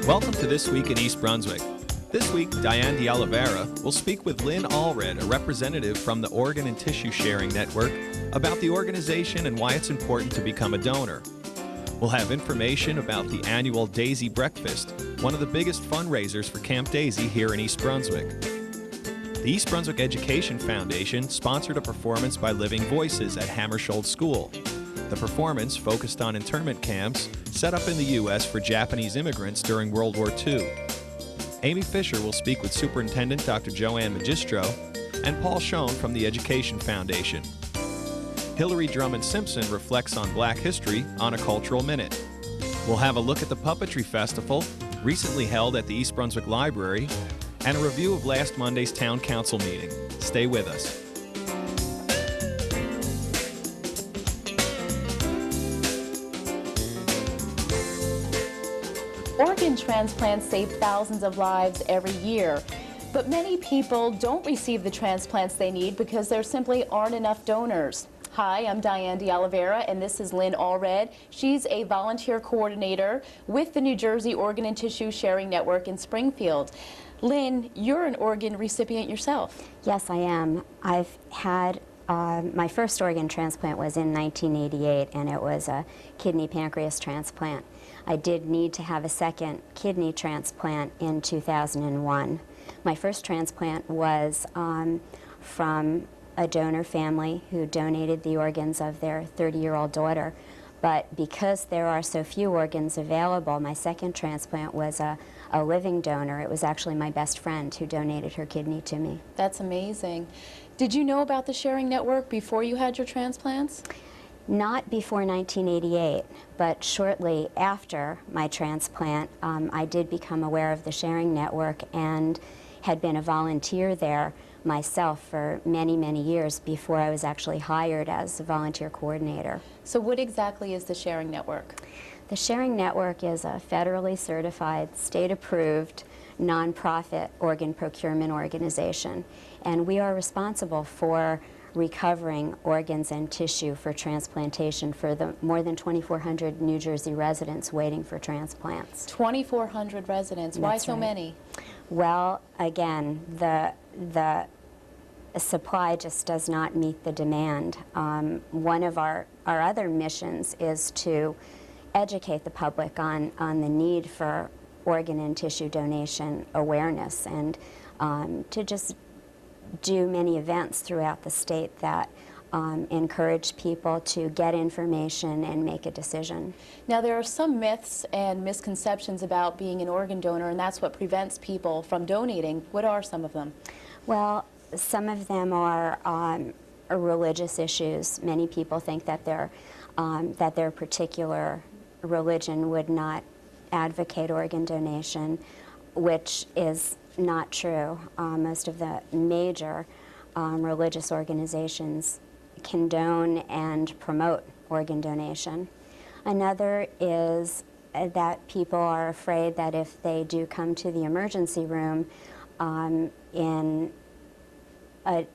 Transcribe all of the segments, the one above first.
Welcome to This Week in East Brunswick. This week, Diane de Oliveira will speak with Lynn Allred, a representative from the Organ and Tissue Sharing Network, about the organization and why it's important to become a donor. We'll have information about the annual Daisy Breakfast, one of the biggest fundraisers for Camp Daisy here in East Brunswick. The East Brunswick Education Foundation sponsored a performance by Living Voices at Hammarskjold School. The performance focused on internment camps set up in the U.S. for Japanese immigrants during World War II. Amy Fisher will speak with Superintendent Dr. Joanne Magistro and Paul Schoen from the Education Foundation. Hillary Drummond-Simpson reflects on Black history on A Cultural Minute. We'll have a look at the Puppetry Festival, recently held at the East Brunswick Library, and a review of last Monday's Town Council meeting. Stay with us. Organ transplants save thousands of lives every year, but many people don't receive the transplants they need because there simply aren't enough donors. Hi, I'm Diane de Oliveira, and this is Lynn Allred. She's a volunteer coordinator with the New Jersey Organ and Tissue Sharing Network in Springfield. Lynn, you're an organ recipient yourself. Yes, I am. I've had my first organ transplant was in 1988, and it was a kidney pancreas transplant. I did need to have a second kidney transplant in 2001. My first transplant was from a donor family who donated the organs of their 30-year-old daughter. But because there are so few organs available, my second transplant was a living donor. It was actually my best friend who donated her kidney to me. That's amazing. Did you know about the Sharing Network before you had your transplants? Not before 1988, but shortly after my transplant, I did become aware of the Sharing Network and had been a volunteer there myself for many, many years before I was actually hired as a volunteer coordinator. So what exactly is the Sharing Network? The Sharing Network is a federally certified, state-approved, nonprofit organ procurement organization, and we are responsible for recovering organs and tissue for transplantation for the more than 2,400 New Jersey residents waiting for transplants. 2,400 residents. Why so many? Well, again, the supply just does not meet the demand. One of our other missions is to educate the public on the need for organ and tissue donation awareness, and to just do many events throughout the state that encourage people to get information and make a decision. Now, there are some myths and misconceptions about being an organ donor, and that's what prevents people from donating. What are some of them? Well, some of them are religious issues. Many people think that their particular religion would not advocate organ donation, which is not true. Most of the major religious organizations condone and promote organ donation. Another is that people are afraid that if they do come to the emergency room in a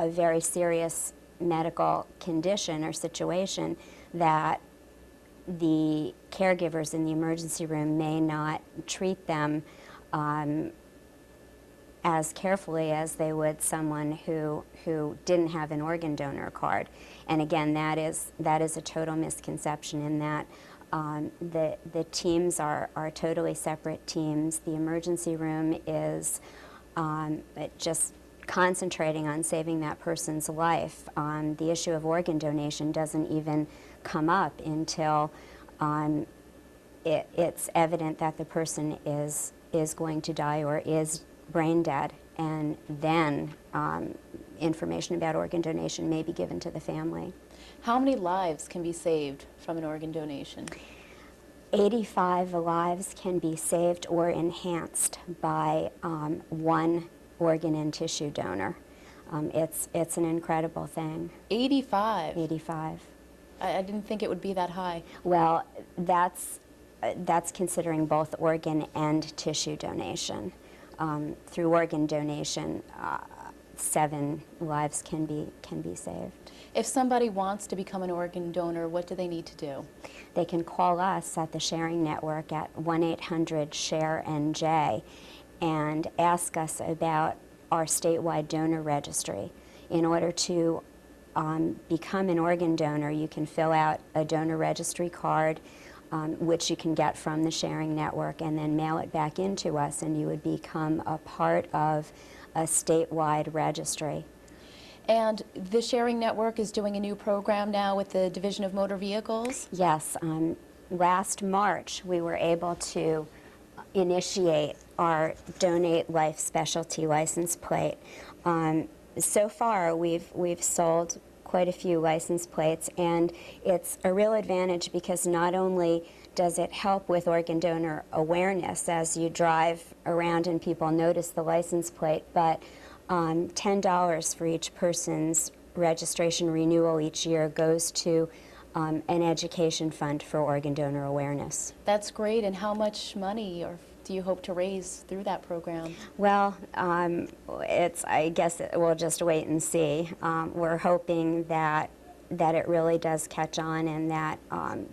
very serious medical condition or situation, that the caregivers in the emergency room may not treat them as carefully as they would someone who didn't have an organ donor card. And again, that is a total misconception in that the teams are totally separate teams. The emergency room is just concentrating on saving that person's life. The issue of organ donation doesn't even come up until it's evident that the person is going to die or is brain dead, and then information about organ donation may be given to the family. How many lives can be saved from an organ donation? 85 lives can be saved or enhanced by one organ and tissue donor. It's an incredible thing. 85? 85. I didn't think it would be that high. Well, that's considering both organ and tissue donation. Through organ donation, 7 lives can be saved. If somebody wants to become an organ donor, what do they need to do? They can call us at the Sharing Network at 1-800-SHARE-NJ and ask us about our statewide donor registry. In order to become an organ donor, you can fill out a donor registry card, which you can get from the Sharing Network, and then mail it back into us, and you would become a part of a statewide registry. And the Sharing Network is doing a new program now with the Division of Motor Vehicles? Yes. Last March, we were able to initiate our Donate Life Specialty license plate. So far, we've sold quite a few license plates, and it's a real advantage because not only does it help with organ donor awareness as you drive around and people notice the license plate, but $10 for each person's registration renewal each year goes to an education fund for organ donor awareness. That's great. And how much money do you hope to raise through that program? Well, I guess we'll just wait and see. We're hoping that it really does catch on, and that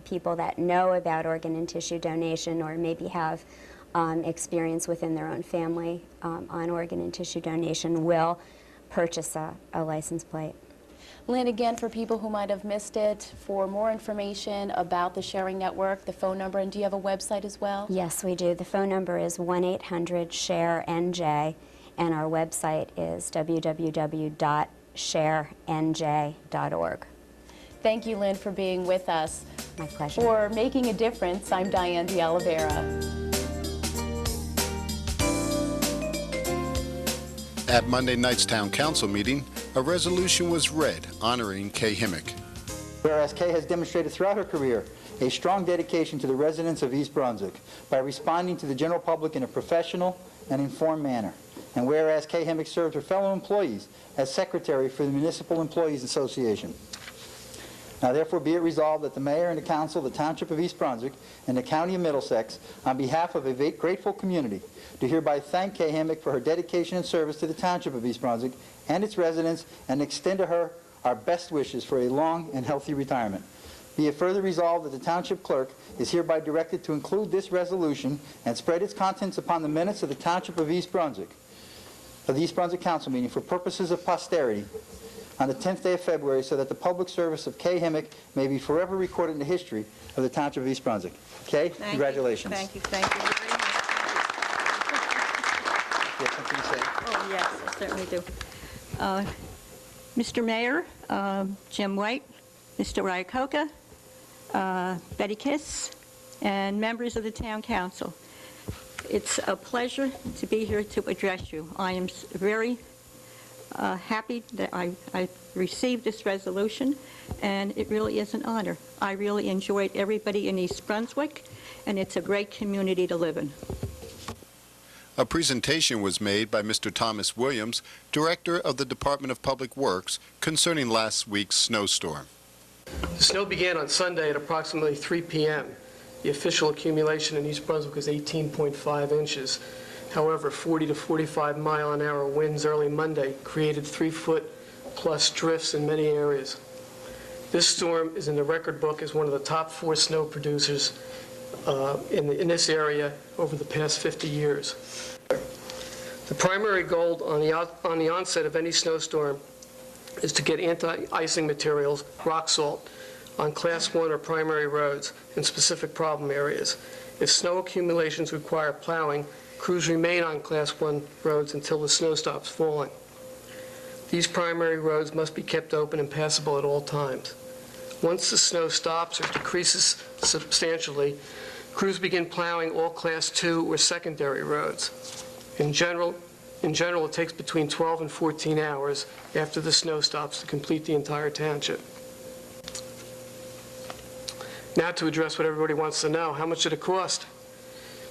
people that know about organ and tissue donation, or maybe have experience within their own family on organ and tissue donation, will purchase a license plate. Lynn, again, for people who might have missed it, for more information about the Sharing Network, the phone number, and do you have a website as well? Yes, we do. The phone number is 1-800-SHARE-NJ, and our website is www.sharenj.org. Thank you, Lynn, for being with us. My pleasure. For Making a Difference, I'm Diane de Oliveira. At Monday night's Town Council meeting, a resolution was read honoring Kay Himmick. Whereas Kay has demonstrated throughout her career a strong dedication to the residents of East Brunswick by responding to the general public in a professional and informed manner. And whereas Kay Himmick served her fellow employees as secretary for the Municipal Employees Association. Now therefore be it resolved that the mayor and the council of the Township of East Brunswick and the County of Middlesex, on behalf of a grateful community, do hereby thank Kay Himmick for her dedication and service to the Township of East Brunswick and its residents, and extend to her our best wishes for a long and healthy retirement. Be it further resolved that the Township Clerk is hereby directed to include this resolution and spread its contents upon the minutes of the Township of East Brunswick, of the East Brunswick Council meeting for purposes of posterity on the 10th day of February, so that the public service of Kay Himmick may be forever recorded in the history of the Township of East Brunswick. Kay, congratulations. Thank you very much. You have something to say? Oh, yes, I certainly do. Mr. Mayor, Jim White, Mr. Ryakoka, Betty Kiss, and members of the Town Council. It's a pleasure to be here to address you. I am very happy that I received this resolution, and it really is an honor. I really enjoyed everybody in East Brunswick, and it's a great community to live in. A presentation was made by Mr. Thomas Williams, Director of the Department of Public Works, concerning last week's snowstorm. The snow began on Sunday at approximately 3 p.m. The official accumulation in East Brunswick was 18.5 inches. However, 40 to 45 mile-an-hour winds early Monday created 3-foot-plus drifts in many areas. This storm is in the record book as one of the top 4 snow producers in this area over the past 50 years. The primary goal on the onset of any snowstorm is to get anti-icing materials, rock salt, on Class 1 or primary roads in specific problem areas. If snow accumulations require plowing, crews remain on Class 1 roads until the snow stops falling. These primary roads must be kept open and passable at all times. Once the snow stops or decreases substantially, crews begin plowing all Class 2 or secondary roads. In general, it takes between 12 and 14 hours after the snow stops to complete the entire township. Now to address what everybody wants to know, how much did it cost?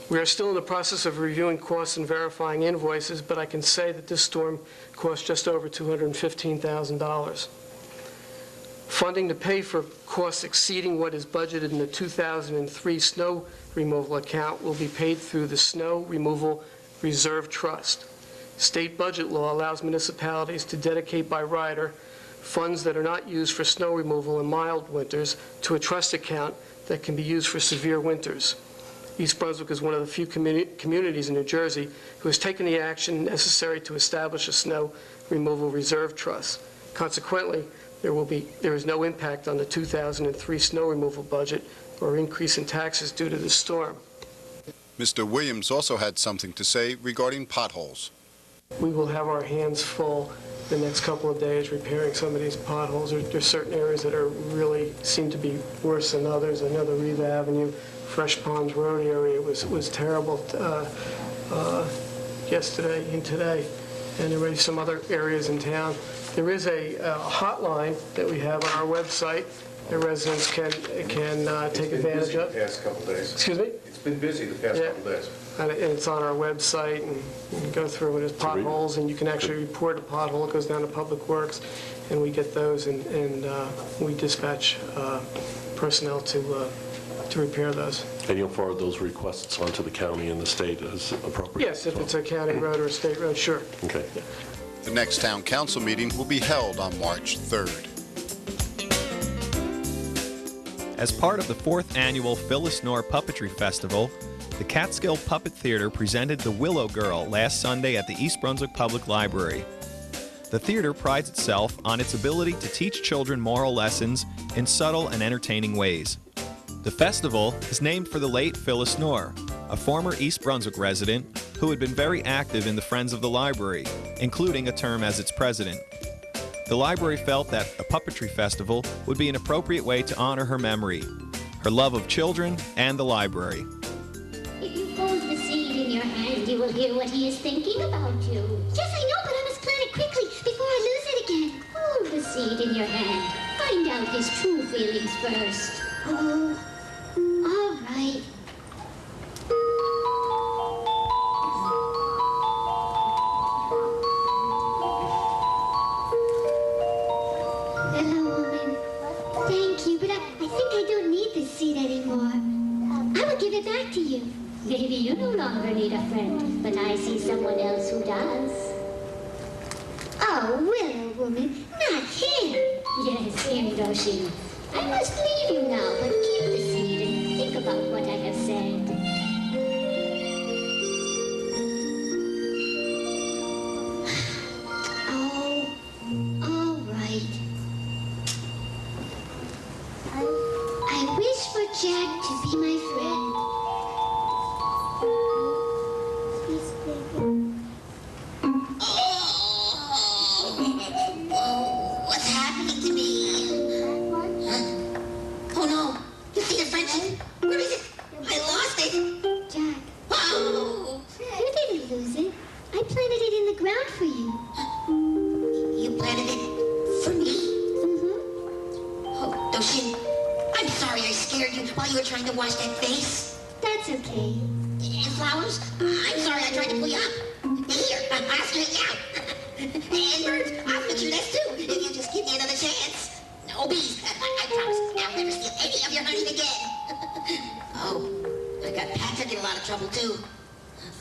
We are still in the process of reviewing costs and verifying invoices, but I can say that this storm cost just over $215,000. Funding to pay for costs exceeding what is budgeted in the 2003 snow removal account will be paid through the Snow Removal Reserve Trust. State budget law allows municipalities to dedicate by rider funds that are not used for snow removal in mild winters to a trust account that can be used for severe winters. East Brunswick is one of the few communities in New Jersey who has taken the action necessary to establish a snow removal reserve trust. Consequently, there is no impact on the 2003 snow removal budget or increase in taxes due to the storm. Mr. Williams also had something to say regarding potholes. We will have our hands full the next couple of days repairing some of these potholes. There's certain areas that are really seem to be worse than others. I know the Riva Avenue, Fresh Ponds Road area was terrible yesterday and today, and there were some other areas in town. There is a hotline that we have on our website that residents can take advantage of. The past couple days. Excuse me? It's been busy the past couple days. And it's on our website, and you can go through it as potholes, and you can actually report a pothole. It goes down to Public Works, and we get those, and we dispatch personnel to repair those. And you'll forward those requests onto the county and the state as appropriate? Yes, if it's a county road or a state road, sure. Okay. Yeah. The next town council meeting will be held on March 3rd. As part of the 4th annual Phyllis Knorr Puppetry Festival, the Catskill Puppet Theater presented The Willow Girl last Sunday at the East Brunswick Public Library. The theater prides itself on its ability to teach children moral lessons in subtle and entertaining ways. The festival is named for the late Phyllis Knorr, a former East Brunswick resident who had been very active in the Friends of the Library, including a term as its president. The library felt that a puppetry festival would be an appropriate way to honor her memory, her love of children, and the library. If you hold the seed in your hand, you will hear what he is thinking about you. Yes, I know, but I must plant it quickly before I lose it again. Hold the seed in your hand. Find out his true feelings first. Oh, all right. Hello, woman. Thank you, but I think I don't need this seed anymore. I will give it back to you. Maybe you no longer need a friend, but I see someone else who does. Oh, Willow woman, not him. Yes, him, Doshi. I must leave you now, but keep the seed and think about what I have said. Oh, all right. I wish for Jack to be my friend. What's happening to me? Oh no! You see the French? Where is it? I lost it! Jack. Oh! You didn't lose it. I planted it in the ground for you. You planted it for me? Mm-hmm. Oh, Doshin, I'm sorry I scared you while you were trying to wash that face. That's okay. And flowers? I'm sorry I tried to pull you up. Here, I'll straighten you out. And birds, I'll fix your nest too, if you just give me another chance. No bees, I promise I'll never steal any of your honey again. Oh, I got Patrick in a lot of trouble too.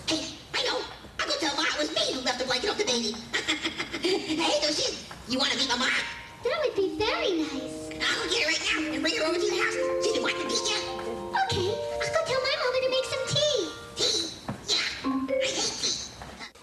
Hey, I know. I'll go tell Ma it was me who left the blanket off the baby. Hey, Doshin, you want to meet Mama? That would be very nice. I'll get her right now and bring her over to your house. She didn't want to meet you. Okay, I'll go tell my mama to make some tea. Tea? Yeah, I hate tea.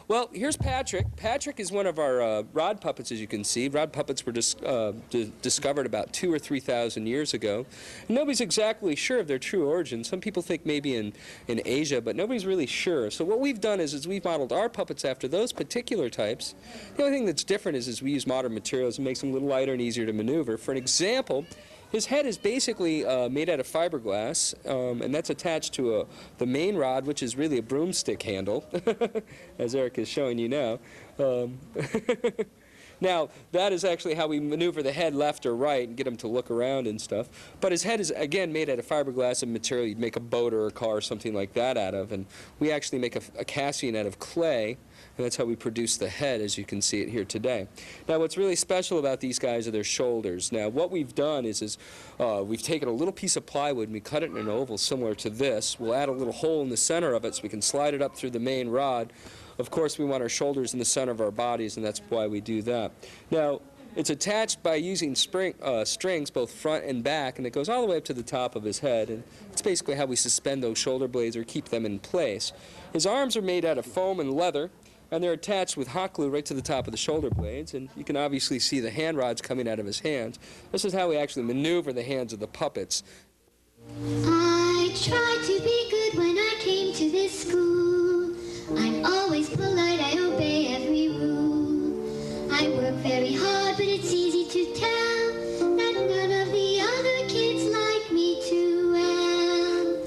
Well, here's Patrick. Patrick is one of our rod puppets, as you can see. Rod puppets were discovered about 2,000 or 3,000 years ago. And nobody's exactly sure of their true origin. Some people think maybe in Asia, but nobody's really sure. So what we've done is we've modeled our puppets after those particular types. The only thing that's different is we use modern materials and makes them a little lighter and easier to maneuver. For an example, his head is basically made out of fiberglass, and that's attached to the main rod, which is really a broomstick handle, as Eric is showing you now. Now, that is actually how we maneuver the head left or right and get him to look around and stuff. But his head is, again, made out of fiberglass and material you'd make a boat or a car or something like that out of. And we actually make a Cassian out of clay, and that's how we produce the head, as you can see it here today. Now, what's really special about these guys are their shoulders. Now, what we've done is we've taken a little piece of plywood and we cut it in an oval similar to this. We'll add a little hole in the center of it so we can slide it up through the main rod. Of course, we want our shoulders in the center of our bodies, and that's why we do that. Now, it's attached by using strings, both front and back, and it goes all the way up to the top of his head. And it's basically how we suspend those shoulder blades or keep them in place. His arms are made out of foam and leather, and they're attached with hot glue right to the top of the shoulder blades. And you can obviously see the hand rods coming out of his hands. This is how we actually maneuver the hands of the puppets. I tried to be good when I came to this school. I'm always polite, I obey every rule. I work very hard, but it's easy to tell that none of the other kids like me too well.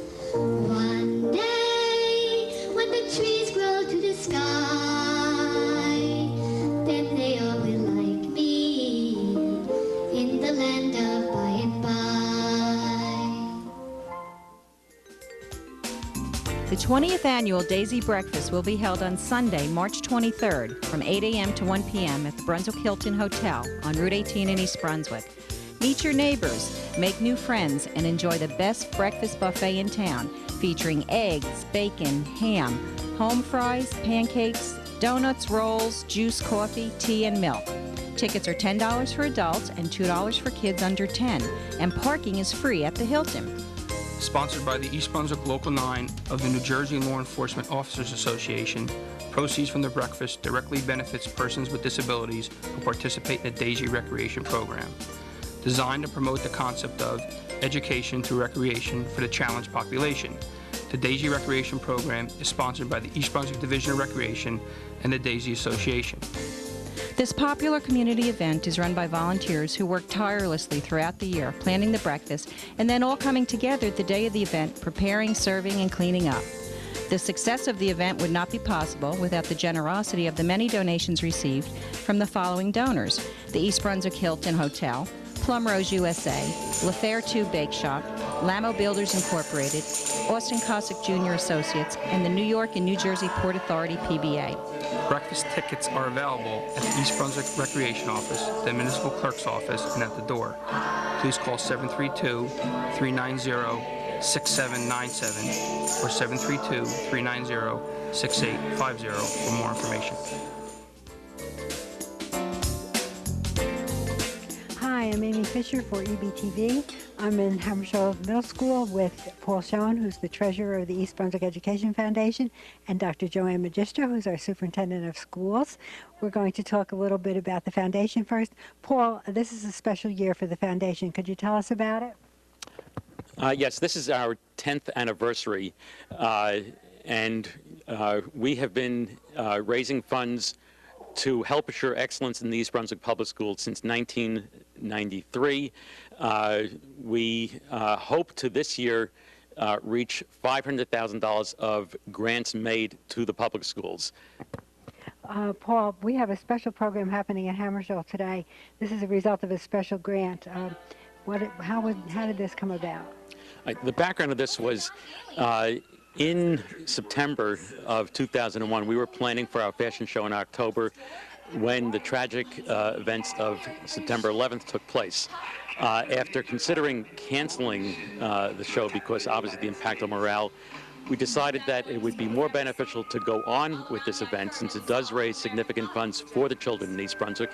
One day, when the trees grow to the sky, then they all will like me in the land of by and by. The 20th Annual Daisy Breakfast will be held on Sunday, March 23rd from 8 a.m. to 1 p.m. at the Brunswick Hilton Hotel on Route 18 in East Brunswick. Meet your neighbors, make new friends, and enjoy the best breakfast buffet in town, featuring eggs, bacon, ham, home fries, pancakes, donuts, rolls, juice, coffee, tea, and milk. Tickets are $10 for adults and $2 for kids under 10, and parking is free at the Hilton. Sponsored by the East Brunswick Local 9 of the New Jersey Law Enforcement Officers Association, proceeds from the breakfast directly benefits persons with disabilities who participate in the Daisy Recreation Program. Designed to promote the concept of education through recreation for the challenged population, the Daisy Recreation Program is sponsored by the East Brunswick Division of Recreation and the Daisy Association. This popular community event is run by volunteers who work tirelessly throughout the year planning the breakfast and then all coming together the day of the event, preparing, serving, and cleaning up. The success of the event would not be possible without the generosity of the many donations received from the following donors: the East Brunswick Hilton Hotel, Plum Rose USA, LaFair 2 Bake Shop, Lamo Builders Incorporated, Austin Cossack Jr. Associates, and the New York and New Jersey Port Authority PBA. Breakfast tickets are available at the East Brunswick Recreation Office, the Municipal Clerk's Office, and at the door. Please call 732-390-6797 or 732-390-6850 for more information. Hi, I'm Amy Fisher for EBTV. I'm in Hammarskjold Middle School with Paul Schoen, who's the treasurer of the East Brunswick Education Foundation, and Dr. Joanne Magistro, who's our superintendent of schools. We're going to talk a little bit about the foundation first. Paul, this is a special year for the foundation. Could you tell us about it? Yes, this is our 10th anniversary, and we have been raising funds to help assure excellence in the East Brunswick Public Schools since 1993. We hope to this year reach $500,000 of grants made to the public schools. Paul, we have a special program happening at Hammarskjold today. This is a result of a special grant. How did this come about? The background of this was in September of 2001, we were planning for our fashion show in October when the tragic events of September 11th took place. After considering canceling the show because obviously the impact on morale, we decided that it would be more beneficial to go on with this event since it does raise significant funds for the children in East Brunswick,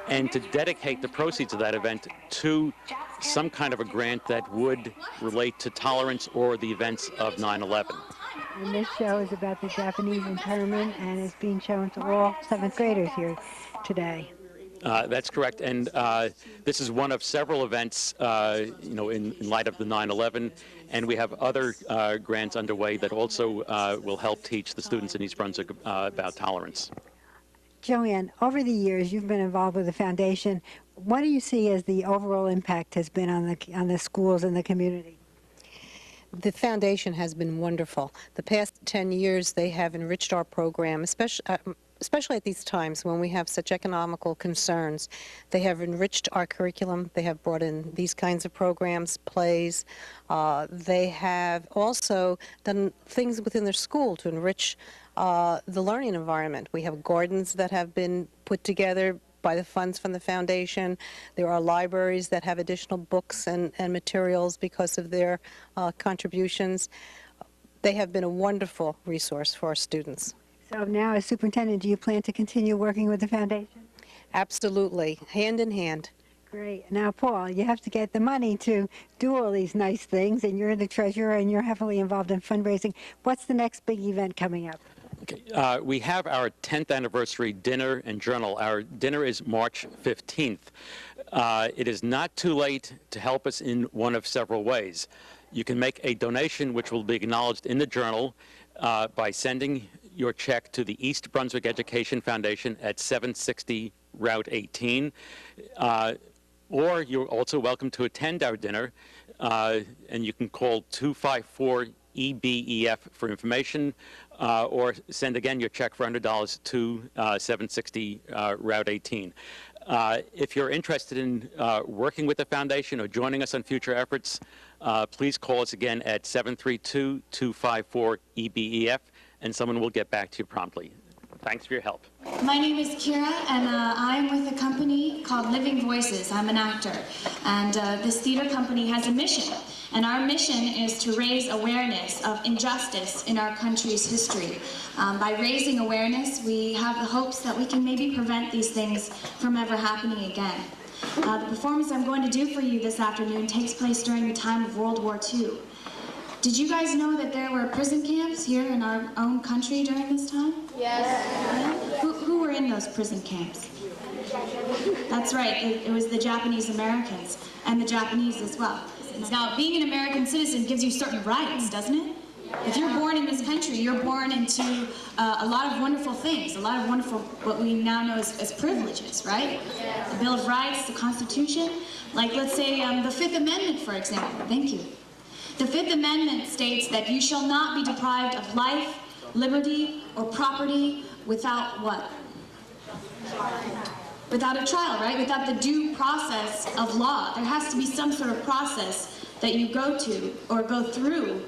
and to dedicate the proceeds of that event to some kind of a grant that would relate to tolerance or the events of 9/11. And this show is about the Japanese internment and is being shown to all 7th graders here today. That's correct, and this is one of several events, in light of the 9/11, and we have other grants underway that also will help teach the students in East Brunswick about tolerance. Joanne, over the years you've been involved with the foundation. What do you see as the overall impact has been on the schools and the community? The foundation has been wonderful. The past 10 years they have enriched our program, especially at these times when we have such economical concerns. They have enriched our curriculum. They have brought in these kinds of programs, plays. They have also done things within their school to enrich the learning environment. We have gardens that have been put together by the funds from the foundation. There are libraries that have additional books and materials because of their contributions. They have been a wonderful resource for our students. So now, as superintendent, do you plan to continue working with the foundation? Absolutely, hand in hand. Great. Now, Paul, you have to get the money to do all these nice things, and you're the treasurer, and you're heavily involved in fundraising. What's the next big event coming up? Okay. We have our 10th anniversary dinner and journal. Our dinner is March 15th. It is not too late to help us in one of several ways. You can make a donation which will be acknowledged in the journal by sending your check to the East Brunswick Education Foundation at 760 Route 18. Or you're also welcome to attend our dinner, and you can call 254-EBEF for information, or send again your check for $100 to 760 Route 18. If you're interested in working with the foundation or joining us on future efforts, please call us again at 732-254-EBEF, and someone will get back to you promptly. Thanks for your help. My name is Kira, and I'm with a company called Living Voices. I'm an actor, and this theater company has a mission, and our mission is to raise awareness of injustice in our country's history. By raising awareness, we have the hopes that we can maybe prevent these things from ever happening again. The performance I'm going to do for you this afternoon takes place during the time of World War II. Did you guys know that there were prison camps here in our own country during this time? Yes. Yeah? Who were in those prison camps? That's right, it was the Japanese Americans, and the Japanese as well. Now, being an American citizen gives you certain rights, doesn't it? If you're born in this country, you're born into a lot of wonderful things, a lot of wonderful, what we now know as privileges, right? The Bill of Rights, the Constitution, like let's say the Fifth Amendment, for example. Thank you. The Fifth Amendment states that you shall not be deprived of life, liberty, or property without what? Without a trial, right? Without the due process of law. There has to be some sort of process that you go to or go through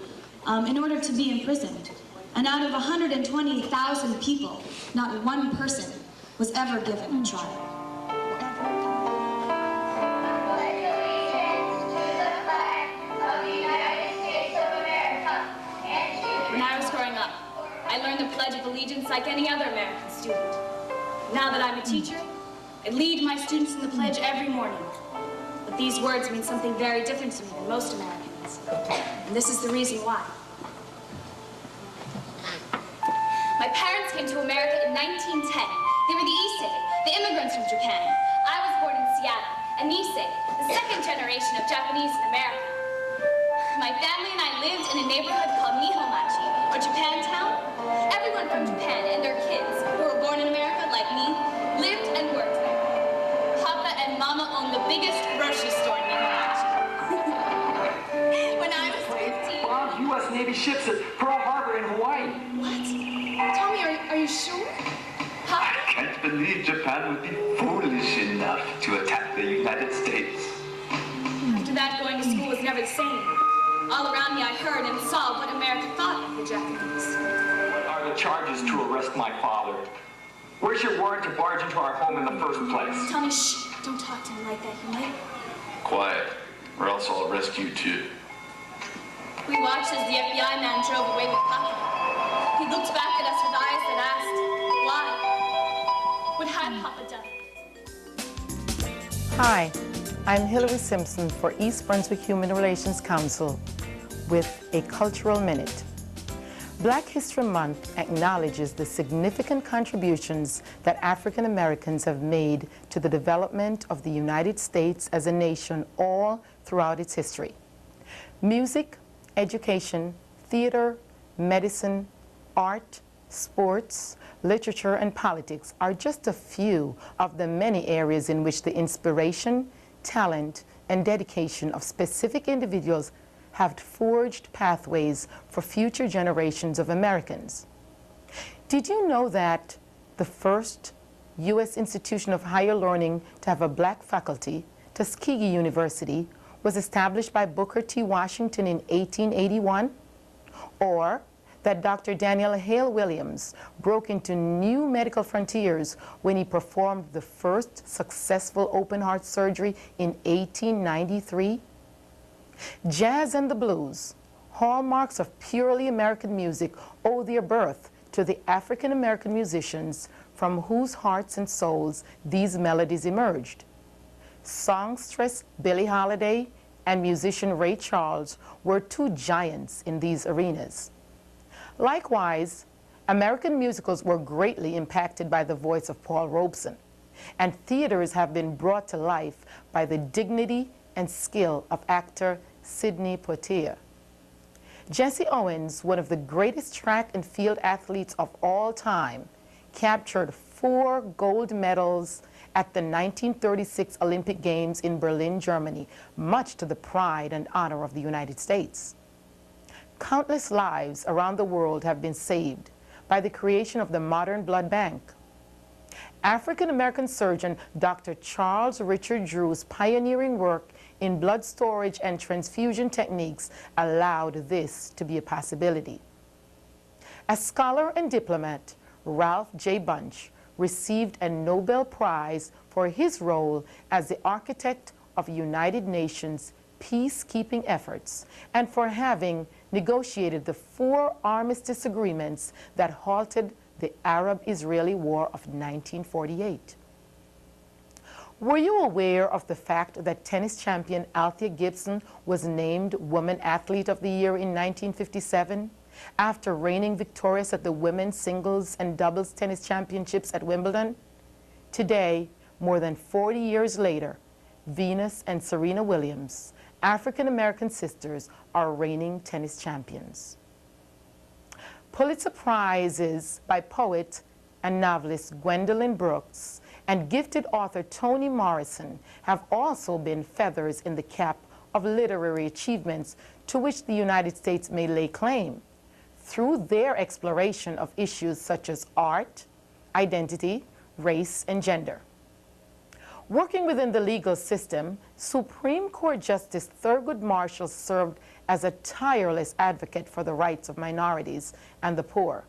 in order to be imprisoned. And out of 120,000 people, not one person was ever given a trial. When I was growing up, I learned the Pledge of Allegiance like any other American student. Now that I'm a teacher, I lead my students in the pledge every morning. But these words mean something very different to me than most Americans. And this is the reason why. My parents came to America in 1910. They were the Issei, the immigrants from Japan. I was born in Seattle, an Issei, the second generation of Japanese in America. My family and I lived in a neighborhood called Nihonmachi, or Japantown. Everyone from Japan and their kids who were born in America, like me, lived and worked there. Papa and Mama owned the biggest grocery store in Nihonmachi. When I was 15... Bombed U.S. Navy ships at Pearl Harbor in Hawaii. What? Tommy, are you sure? Huh? I can't believe Japan would be foolish enough to attack the United States. After that, going to school was never the same. All around me, I heard and saw what America thought of the Japanese. What are the charges to arrest my father? Where's your warrant to barge into our home in the first place? Tommy, shh. Don't talk to him like that, you might. Quiet, or else I'll arrest you too. We watched as the FBI man drove away with Papa. He looked back at us with eyes that asked, why? What had Papa done? Hi, I'm Hillary Simpson for East Brunswick Human Relations Council with a Cultural Minute. Black History Month acknowledges the significant contributions that African Americans have made to the development of the United States as a nation all throughout its history. Music, education, theater, medicine, art, sports, literature, and politics are just a few of the many areas in which the inspiration, talent, and dedication of specific individuals have forged pathways for future generations of Americans. Did you know that the first U.S. institution of higher learning to have a black faculty, Tuskegee University, was established by Booker T. Washington in 1881? Or that Dr. Daniel Hale Williams broke into new medical frontiers when he performed the first successful open-heart surgery in 1893? Jazz and the blues, hallmarks of purely American music, owe their birth to the African American musicians from whose hearts and souls these melodies emerged. Songstress Billie Holiday and musician Ray Charles were two giants in these arenas. Likewise, American musicals were greatly impacted by the voice of Paul Robeson, and theaters have been brought to life by the dignity and skill of actor Sidney Poitier. Jesse Owens, one of the greatest track and field athletes of all time, captured 4 gold medals at the 1936 Olympic Games in Berlin, Germany, much to the pride and honor of the United States. Countless lives around the world have been saved by the creation of the modern blood bank. African-American surgeon Dr. Charles Richard Drew's pioneering work in blood storage and transfusion techniques allowed this to be a possibility. As scholar and diplomat, Ralph J. Bunche received a Nobel Prize for his role as the architect of United Nations peacekeeping efforts and for having negotiated the 4 armistice agreements that halted the Arab-Israeli War of 1948. Were you aware of the fact that tennis champion Althea Gibson was named Woman Athlete of the Year in 1957 after reigning victorious at the women's singles and doubles tennis championships at Wimbledon? Today, more than 40 years later, Venus and Serena Williams, African-American sisters, are reigning tennis champions. Pulitzer Prizes by poet and novelist Gwendolyn Brooks and gifted author Toni Morrison have also been feathers in the cap of literary achievements to which the United States may lay claim through their exploration of issues such as art, identity, race, and gender. Working within the legal system, Supreme Court Justice Thurgood Marshall served as a tireless advocate for the rights of minorities and the poor.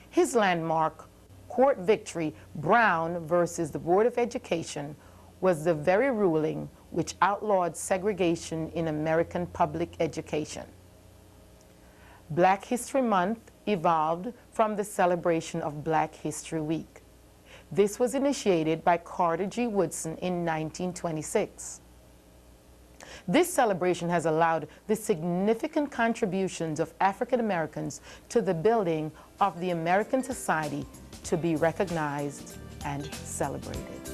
His landmark court victory, Brown versus the Board of Education, was the very ruling which outlawed segregation in American public education. Black History Month evolved from the celebration of Black History Week. This was initiated by Carter G. Woodson in 1926. This celebration has allowed the significant contributions of African Americans to the building of the American society to be recognized and celebrated.